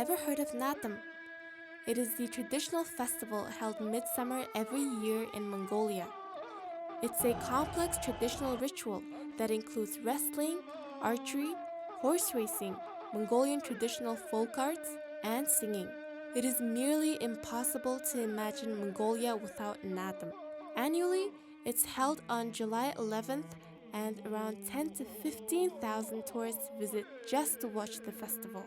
ever heard of Naadam? It is the traditional festival held midsummer every year in Mongolia. It's a complex traditional ritual that includes wrestling, archery, horse racing, Mongolian traditional folk arts, and singing. It is merely impossible to imagine Mongolia without Naadam. Annually, it's held on July 11th, and around 10 to 15,000 tourists visit just to watch the festival.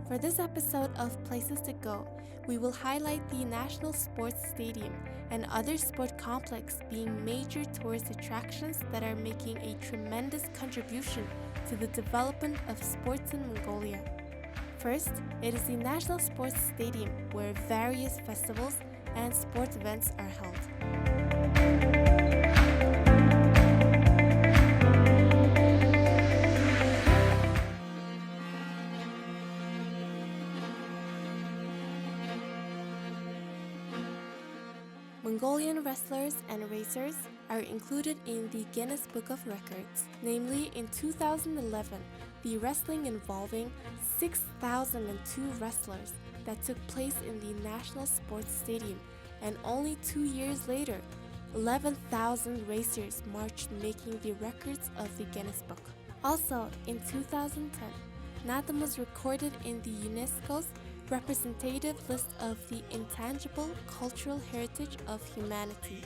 For this episode of Places to Go, we will highlight the National Sports Stadium and other sport complex being major tourist attractions that are making a tremendous contribution to the development of sports in Mongolia. First, it is the National Sports Stadium where various festivals and sports events are held. Mongolian wrestlers and racers are included in the Guinness Book of Records. Namely, in 2011, the wrestling involving 6,002 wrestlers that took place in the National Sports Stadium, and only 2 years later, 11,000 racers marched, making the records of the Guinness Book. Also, in 2010, Naadam was recorded in the UNESCO's representative list of the intangible cultural heritage of humanity.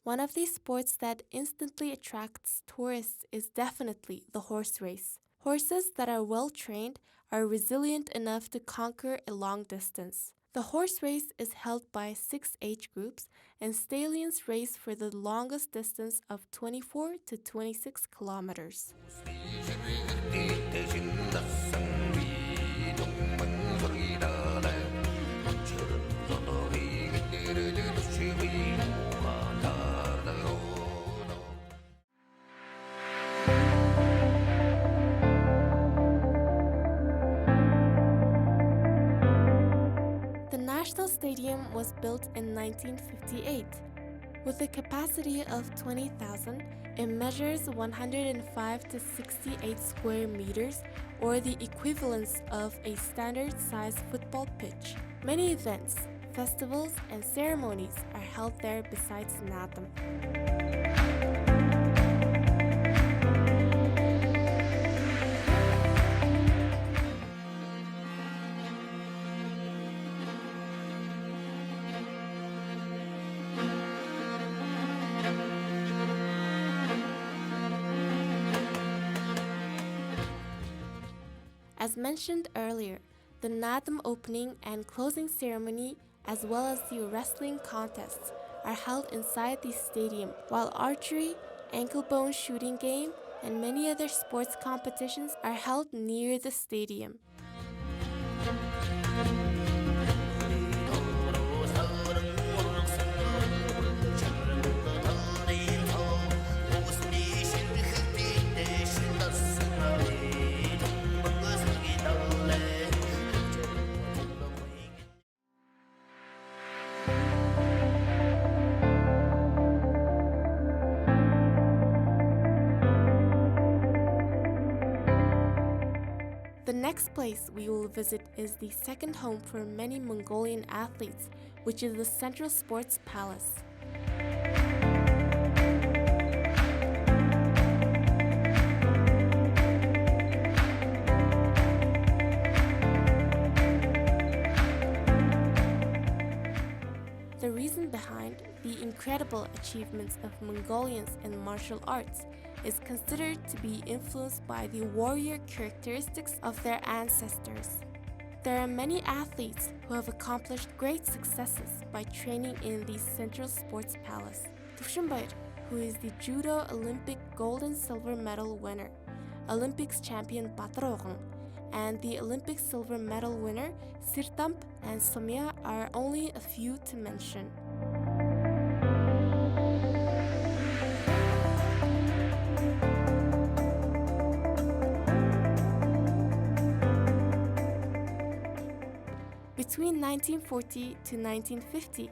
One of these sports that instantly attracts tourists is definitely the horse race. Horses that are well trained are resilient enough to conquer a long distance. The horse race is held by 6 age groups, and stallions race for the longest distance of 24 to 26 kilometers. The National Stadium was built in 1958. With a capacity of 20,000, it measures 105 to 68 square meters, or the equivalence of a standard-sized football pitch. Many events, festivals, and ceremonies are held there besides Naadam. As mentioned earlier, the Naadam opening and closing ceremony, as well as the wrestling contests, are held inside the stadium, while archery, ankle-bone shooting game, and many other sports competitions are held near the stadium. The next place we will visit is the second home for many Mongolian athletes, which is the Central Sports Palace. The reason behind the incredible achievements of Mongolians in martial arts is considered to be influenced by the warrior characteristics of their ancestors. There are many athletes who have accomplished great successes by training in the Central Sports Palace. Tuvshinbayr, who is the Judo Olympic gold and silver medal winner, Olympics champion Bataroghan, and the Olympic silver medal winner Sirtamp and Somya are only a few to mention. Between 1940 to 1950,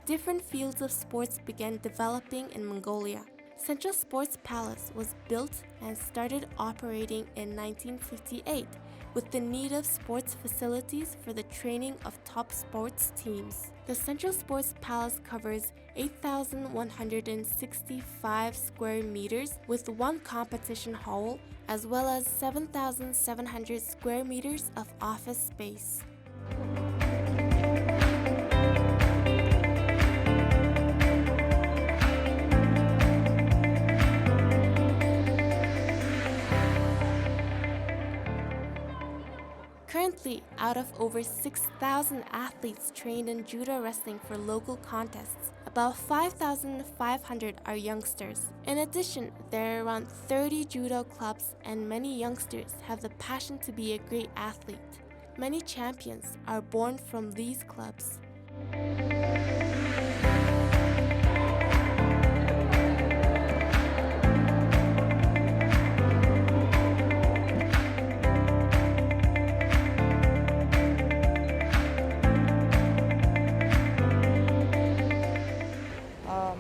different fields of sports began developing in Mongolia. Central Sports Palace was built and started operating in 1958 with the need of sports facilities for the training of top sports teams. The Central Sports Palace covers 8,165 square meters with one competition hall, as well as 7,700 square meters of office space. Currently, out of over 6,000 athletes trained in judo wrestling for local contests, about 5,500 are youngsters. In addition, there are around 30 judo clubs, and many youngsters have the passion to be a great athlete. Many champions are born from these clubs.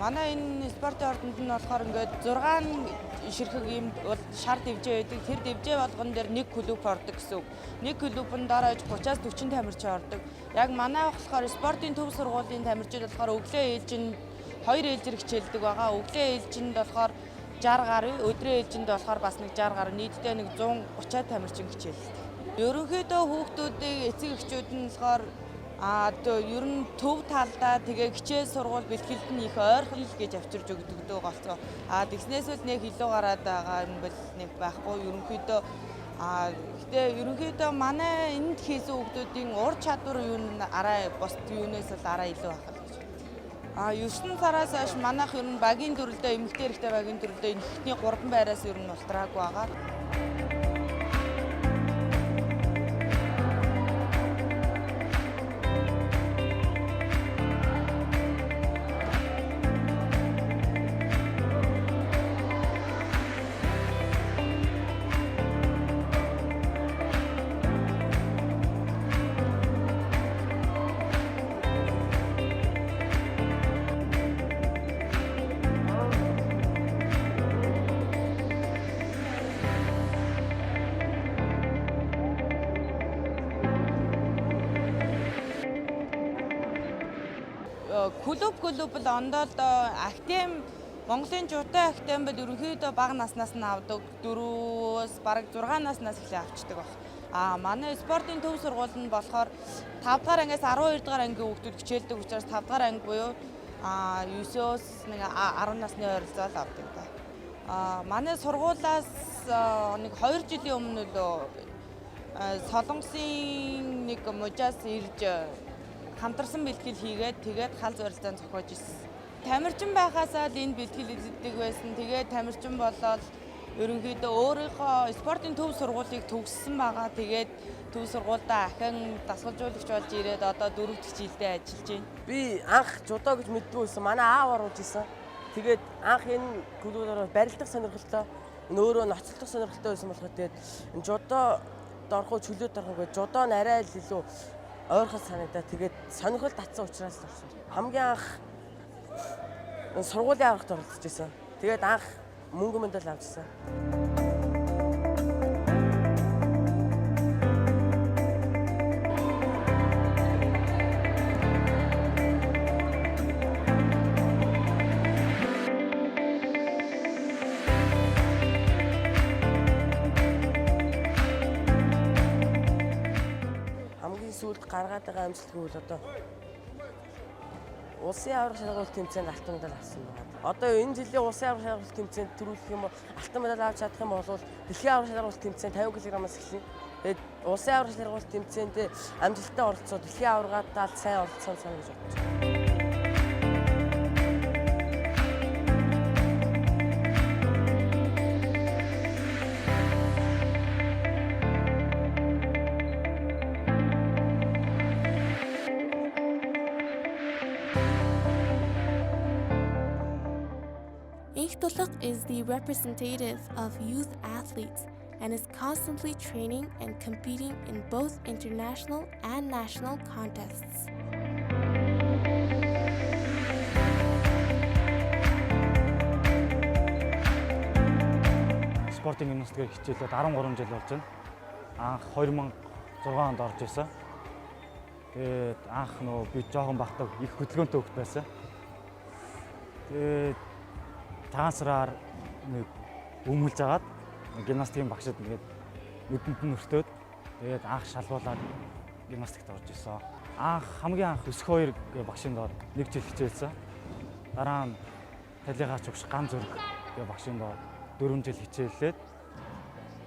Манай энэ спортын ордонд нь болохоор ингээд 6 ширхэг ийм шар дэвжээ байдаг. Тэр дэвжээ болгон дээр нэг клуб ордог гэсэн үг. Нэг клубын дараа 30-аас 40 тамирчин ордог. Яг манай болохоор спортын төв сургуулийн тамирчид болохоор өглөө ээлжинд 2 ээлжээр хичээлдэг байгаа. Өглөө ээлжинд болохоор 60 гаруй, өдрөө ээлжинд болохоор бас нэг 60 гаруй, нийтдээ нэг 130 тамирчин хичээлдэг. Ерөнхийдөө хүүхдүүдийн эцэг эхчүүд нь болохоор ер нь төв талдаа тэгээ хичээл сургууль бэлтгэлд нь их ойрхон л гэж авчирж өгдөг дөө голцоо. Тэгснээс л нэг илүү гараад байгаа юм бол нэг байхгүй. Ерөнхийдөө манай энд хийсэн хүүхдүүдийн ур чадвар юу н араа бос юунаас л араа илүү байх л гэж. 9 сараас хойш манайх ер нь багийн төрөлдөө эмэгтэй эрэгтэй багийн төрөлдөө энэхний 3 байраас ер нь ултраагүй байгаа. Клуб бол ондоо актем Монголын жуутай актем бол ерөнхийдөө бага наснаас нь авдаг. 4-өөс бараг 6 наснаас эхлээ авчдаг баг. Манай спортын төв сургууль нь болохоор 5 дахь ангиас 12 дахь ангийн хүүхдүүд хичээлдэг учраас 5 дахь анги буюу 9-өөс нэг 10 насны ойролцоол авдаг та. Манай сургуулиас нэг 2 жилийн өмнө л Солонгосын нэг мужаас ирж хамтарсан бэлтгэл хийгээд тэгээд хал зорилтоо зохиож ирсэн. Тамирчин байхаасаа л энэ бэлтгэл эзэддэг байсан. Тэгээд тамирчин болоод ерөнхийдөө өөрийнхөө спортын төв сургуулийг төгссөн байгаа. Тэгээд төв сургуультай ахин дасгалжуулагч болж ирээд одоо 4 дахь жилдээ ажиллаж байна. Би анх жудо гэж мэддгүй байсан. Манай аав оруулж исэн. Тэгээд анх энэ клубээр барилдах сонирхолтой, өөрөө ноцолдох сонирхолтой байсан болохоор тэгээд жудод орохоо чөлөөд орохоо гэж жудоо арай л илүү ойрхон санагдаа. Тэгээд сонирхол татсан учраас л орсон. Хамгийн анх сургуулийн аврагт оролцож байсан. Тэгээд анх мөнгө медаль авчихсан. Сүүлд гаргаад байгаа амжилтгүй бол одоо улсын аврах шалгуулт тэмцээнд алтан медаль авсан байна. Одоо энэ жилийн улсын аврах шалгуулт тэмцээнд төрүүлэх юм бол алтан медаль авч чадах юм бол дэлхийн аврах шалгуулт тэмцээнд 50 кг-аас эхэлнэ. Тэгээд улсын аврах шалгуулт тэмцээнд амжилттай оролцоод дэлхийн аврагуудаа сайн оролцсон санаа гэж бодож байна. Алтулга is the representative of youth athletes and is constantly training and competing in both international and national contests. Спортын гимнастикээр хичээлээд 13 жил болж байна. Анх 2006 онд орж исэн. Тэгээд анх нөгөө би жоохон бахтаг их хөдөлгөөнтэй хөвгт байсан. Тэгээд таасраар нэг өмөлж агаад гимнастикийн багшид нэгээд нүдэнд нь өртөөд тэгээд анх шалгуулаад гимнастикт орж исэн. Хамгийн анх 92 гэ багшийн доор 1 жил хичээлсэн. Дараа нь талигаач өгш ган зүрэг гэ багшийн доор 4 жил хичээллээд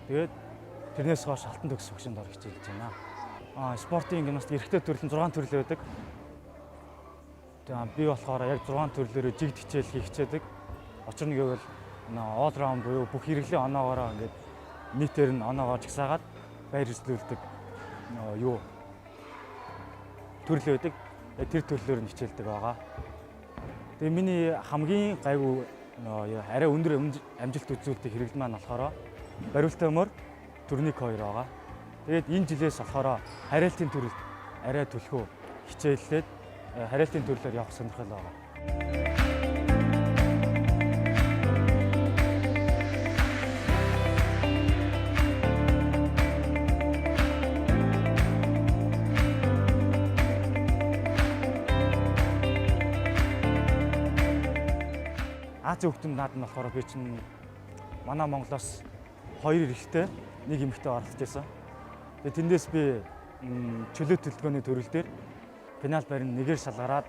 тэгээд тэрнээс хойш алтан төгс багшийн доор хичээлж байна. Спортын гимнастик эрэгтэй төрөл нь 6 төрөл байдаг. Тэгээд би болохоор яг 6 төрлөөрөө жигд хичээл хийх хичээдэг. Учир нь гэвэл all round буюу бүх хэрэглээ оноогоороо ингээд нийтээр нь оноогоор жагсаагаад байр эзлүүлдэг төрөл байдаг. Тэр төрлөөр нь хичээлдэг байгаа. Тэгээ миний хамгийн гайгүй арай өндөр амжилт үзүүлдэг хэрэглэл маань болохоор бариултаа мөр турник 2 байгаа. Тэгээд энэ жилээс болохоор хариалтын төрөлд арай төлхөө хичээллээд хариалтын төрлөөр явах сонирхол байгаа. Азийн хөгтөнд наад нь болохоор би чинь манай Монголоос 2 эрэгтэй, 1 эмэгтэй оролцож байсан. Тэгээд тэндээс би чөлөө төлөвлөгөөний төрөл дээр финал барин нэгээр шалгараад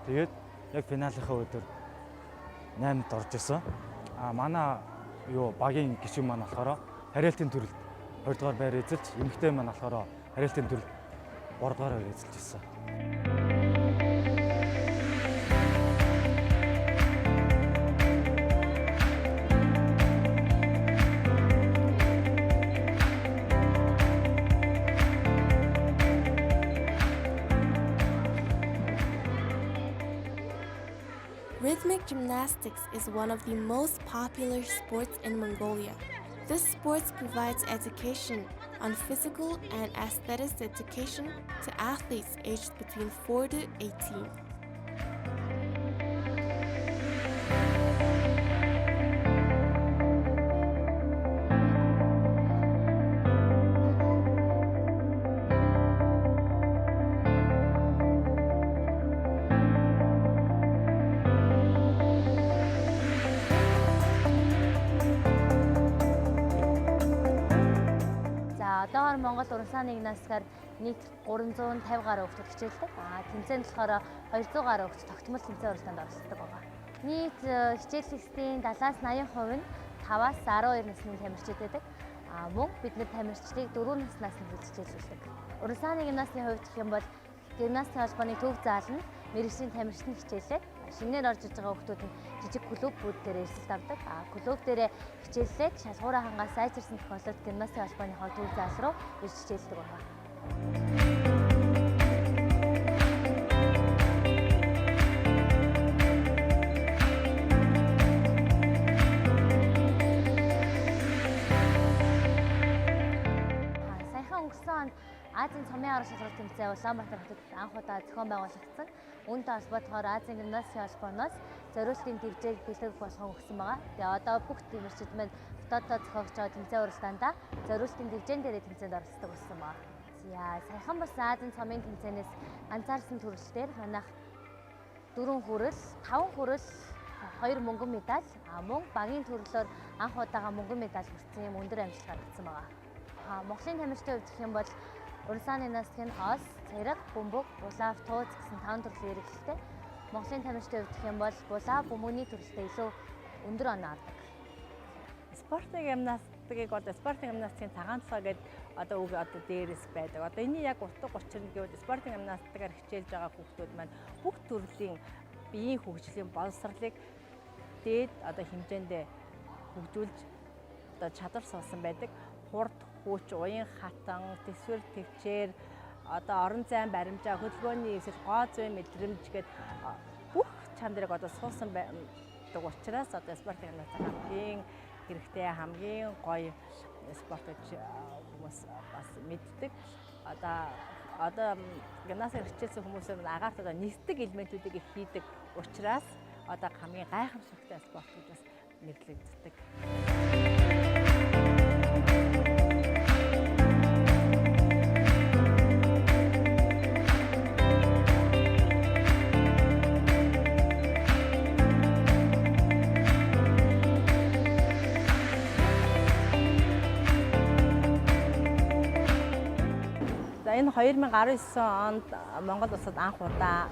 тэгээд яг финалынхаа өдөр 8-д орж исэн. Манай багийн гишүүн маань болохоор хариалтын төрөлд 2 дугаар байр эзэлж, эмэгтэй маань болохоор хариалтын төрөлд 3 дугаар байр эзэлж исэн. Rhythmic gymnastics is one of the most popular sports in Mongolia. This sport provides education on physical and aesthetics education to athletes aged between 4 to 18. Одоогоор Монгол уран гимнастикаар нийт 350 гаруй хүүхэд хичээлдэг. Тэмцээнд болохоор 200 гаруй хүүхэд тогтмол тэмцээн уралдаанд оролцдог байгаа. Нийт хичээл хэсгийн 70-80% нь 5-аас 12 насны тамирчид байдаг. Мөн бид нар тамирчдыг 4 наснаас нь хичээлүүлдэг. Уран гимнастикийн хувьд гэх юм бол гимнастик холбооны төв заал нь мэргэжлийн тамирчид хичээлээд шинээр орж иж байгаа хүүхдүүд нь жижиг клубүүд дээр эрсэлт авдаг. Клуб дээр хичээллээд шалгуураа хангаас сайжирсан тохиолдолд гимнастик холбооныхоо төв заал руу ирж хичээлдэг байна. Саяхан өнгөрсөн онд Азийн цомын арга шалгалт тэмцээн Улаанбаатар хотод анх удаа зохион байгуулагдсан. Үүнтэй холбоотойгоор Азийн гимнастикийн холбооноос зориултын тэмцээг бэлтгэх болгон өгсөн байгаа. Тэгээ одоо бүх тамирчид маань дотооддоо зохиогч байгаа тэмцээн уралдаандаа зориултын тэмцээн дээр тэмцээнд оролцдог болсон байгаа. Саяхан бас Азийн цомын тэмцээнээс ганцаарсан төрөлтөөр манайх 4 хүрэл, 5 хүрэл, 2 мөнгөн медаль, мөн багийн төрлөөр анх удаага мөнгөн медаль хүртсэн юм өндөр амжилт гаргасан байгаа. Монголын тамирчдын хувьд гэх юм бол уран гимнастикийн ос, цэрэг, бөмбөг, булаа, тууз гэсэн 5 төрлийн хэрэгэлтэй. Монголын тамирчдын хувьд гэх юм бол булаа, бөмбөгийн төрөлтэй илүү өндөр оноо авдаг. Спортын гимнастикийг спортын гимнастикийн цагаанцлага гэдэг үг дээрээс байдаг. Энэний яг утга учир нь гэвэл спортын гимнастикаар хичээлж байгаа хүүхдүүд маань бүх төрлийн биеийн хөгжлийн боловсролыг дээд хэмжээндээ хөгжүүлж чадвар суулсан байдаг. Хурд, хүч, уян хатан, төсвөр төвчээр орон зайн баримжаа, хөдөлгөөний эсрэг гоо зүй мэдрэмж гээд бүх чанарыг суулсан болдог учраас одоо спортын гимнаст хамгийн хэрэгтэй хамгийн гоё спорт гэж хүмүүс бас мэддэг. Одоо гимнастик хичээлсэн хүмүүсээр агаарт одоо нисдэг элементүүдийг их хийдэг учраас одоо хамгийн гайхамшигтай спорт гэж бас нэрлэгддэг. Энэ 2019 онд Монгол улсад анх удаа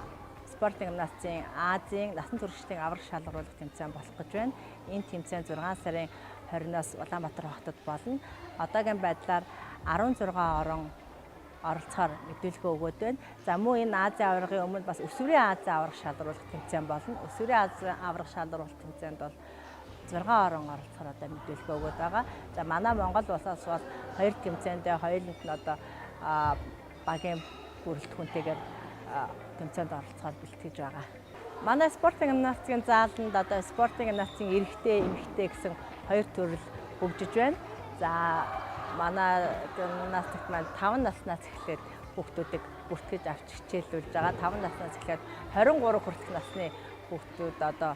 спортын гимнастикийн Азийн насан туршидын аврах шалгаруулах тэмцээн болох гэж байна. Энэ тэмцээн 6 сарын 20-наас Улаанбаатар хотод болно. Одоогийн байдлаар 16 орон оролцохоор мэдээлэл өгөөд байна. За мөн энэ Азийн аврагын өмнө бас өсвөрийн Азийн аврах шалгаруулах тэмцээн болно. Өсвөрийн Азийн аврах шалгаруулах тэмцээнд бол 6 орон оролцохоор одоо мэдээлэл өгөөд байгаа. За манай Монгол улсаас бол 2 тэмцээндээ хоёуланд нь одоо багийн бүрэлдэхүүнтэйгээр тэмцээнд оролцохоор бэлтгэж байгаа. Манай спортын гимнастикийн зааланд одоо спортын гимнастикийн эрэгтэй, эмэгтэй гэсэн 2 төрөл хөгжиж байна. За манай гимнастикт маань 5 наснаас эхлээд хүүхдүүдийг бүртгэж авч хичээлүүлж байгаа. 5 наснаас эхлээд 23 хүртэлх насны хүүхдүүд одоо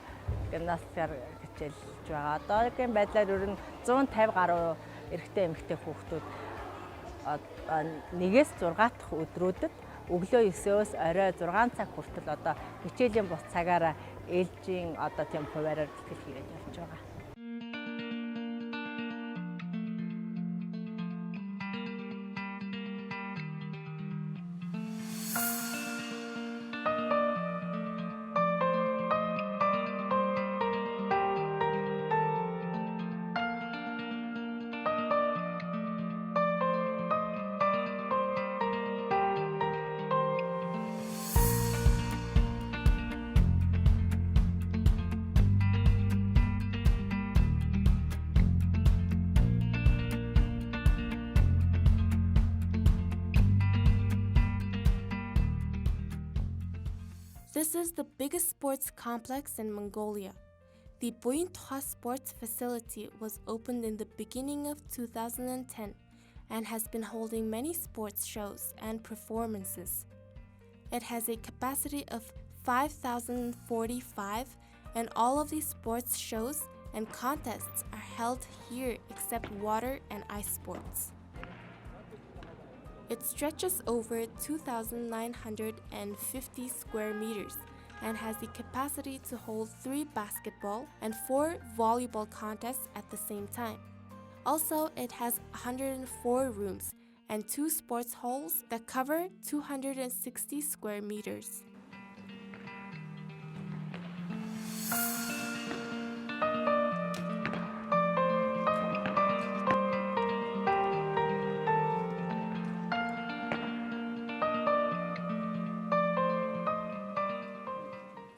гимнастикаар хичээлж байгаа. Одоогийн байдлаар ер нь 150 гаруй эрэгтэй, эмэгтэй хүүхдүүд 1-6 дахь өдрүүдэд өглөө 9-өөс орой 6 цаг хүртэл одоо хичээлийн бус цагаараа ээлжийн одоо тийм хуваараар бэлтгэл хийж явж байгаа. This is the biggest sports complex in Mongolia. The Buyintwa Sports Facility was opened in the beginning of 2010 and has been holding many sports shows and performances. It has a capacity of 5,045 and all of these sports shows and contests are held here except water and ice sports. It stretches over 2,950 square meters and has the capacity to hold 3 basketball and 4 volleyball contests at the same time. Also, it has 104 rooms and 2 sports halls that cover 260 square meters.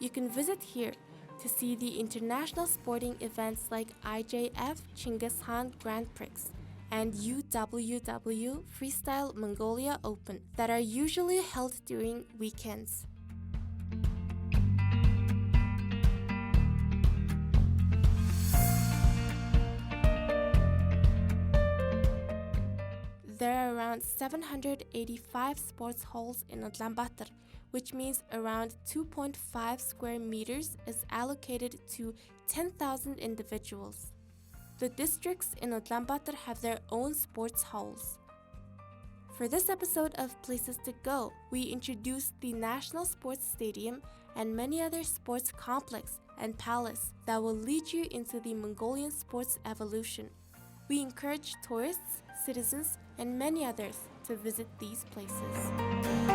You can visit here to see the international sporting events like IJF Chinggis Khan Grand Prix and UWW Freestyle Mongolia Open that are usually held during weekends. There are around 785 sports halls in Ullanbator, which means around 2.5 square meters is allocated to 10,000 individuals. The districts in Ullanbator have their own sports halls. For this episode of Places to Go, we introduced the National Sports Stadium and many other sports complex and palace that will lead you into the Mongolian sports evolution. We encourage tourists, citizens, and many others to visit these places.